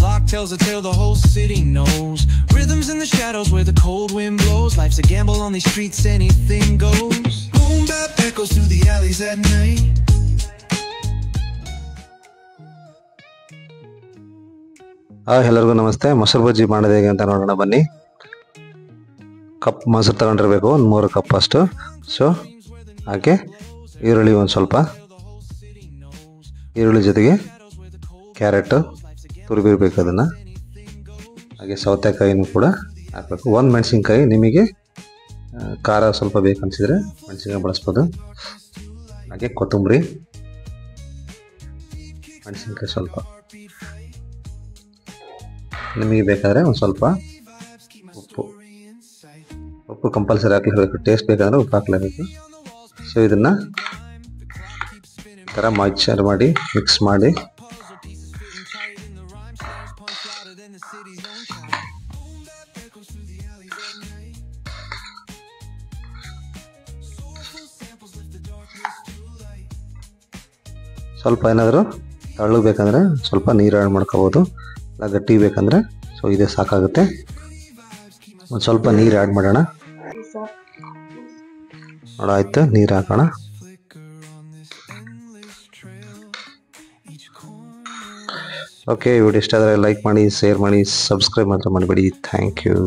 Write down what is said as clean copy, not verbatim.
clock tells a tale the whole city knows. Rhythms in the shadows where the cold wind blows. Life's a gamble on these streets, anything goes. Boom bap echoes through the alleys at night. ಎಲ್ಲರಿಗೂ ನಮಸ್ತೆ. ಮೊಸರು ಬಜ್ಜಿ ಮಾಡೋದು ಹೇಗೆ ಅಂತ ನೋಡೋಣ ಬನ್ನಿ. Cup ಮೊಸರು ತಗೊಂಡಿರಬೇಕು, ಒಂದು 3 ಕಪ್ ಅಷ್ಟು. ಸೊ ಹಾಗೆ ಈರುಳ್ಳಿ ಒಂದು ಸ್ವಲ್ಪ, ಈರುಳ್ಳಿ ಜೊತೆಗೆ ಕ್ಯಾರೆಟು ತುರಿಬಿರ್ಬೇಕು ಅದನ್ನು. ಹಾಗೆ ಸೌತೆಕಾಯಿನೂ ಕೂಡ ಹಾಕಬೇಕು. 1 ಮೆಣಸಿನ್ಕಾಯಿ, ನಿಮಗೆ ಖಾರ ಸ್ವಲ್ಪ ಬೇಕನ್ಸಿದ್ರೆ ಮೆಣಸಿನ್ಕಾಯಿ ಬಳಸ್ಬೋದು. ಹಾಗೆ ಕೊತ್ತಂಬರಿ, ಮೆಣಸಿನ್ಕಾಯಿ ಸ್ವಲ್ಪ, ನಿಮಗೆ ಬೇಕಾದರೆ ಒಂದು ಸ್ವಲ್ಪ ಉಪ್ಪು ಕಂಪಲ್ಸರಿ ಹಾಕಲೇಬೇಕು. ಟೇಸ್ಟ್ ಬೇಕಾದರೆ ಉಪ್ಪು ಹಾಕಲೇಬೇಕು. ಸೊ ಇದನ್ನು ಈ ಥರ ಮಾಯ್ಚರ್ ಮಾಡಿ ಮಿಕ್ಸ್ ಮಾಡಿ ಸ್ವಲ್ಪ ಏನಾದರೂ ತಳ್ಳು ಬೇಕಂದರೆ ಸ್ವಲ್ಪ ನೀರು ಆ್ಯಡ್ ಮಾಡ್ಕೋಬೋದು, ಇಲ್ಲ ಗಟ್ಟಿ ಬೇಕಂದರೆ ಸೊ ಇದೇ ಸಾಕಾಗುತ್ತೆ. ಒಂದು ಸ್ವಲ್ಪ ನೀರು ಆ್ಯಡ್ ಮಾಡೋಣ. ಆಯಿತು, ನೀರು ಹಾಕೋಣ. ಓಕೆ, ವಿಡಿಯೋ ಇಷ್ಟ ಆದರೆ ಲೈಕ್ ಮಾಡಿ, ಶೇರ್ ಮಾಡಿ, ಸಬ್ಸ್ಕ್ರೈಬ್ ಮಾತ್ರ ಮಾಡಬೇಡಿ. Thank you.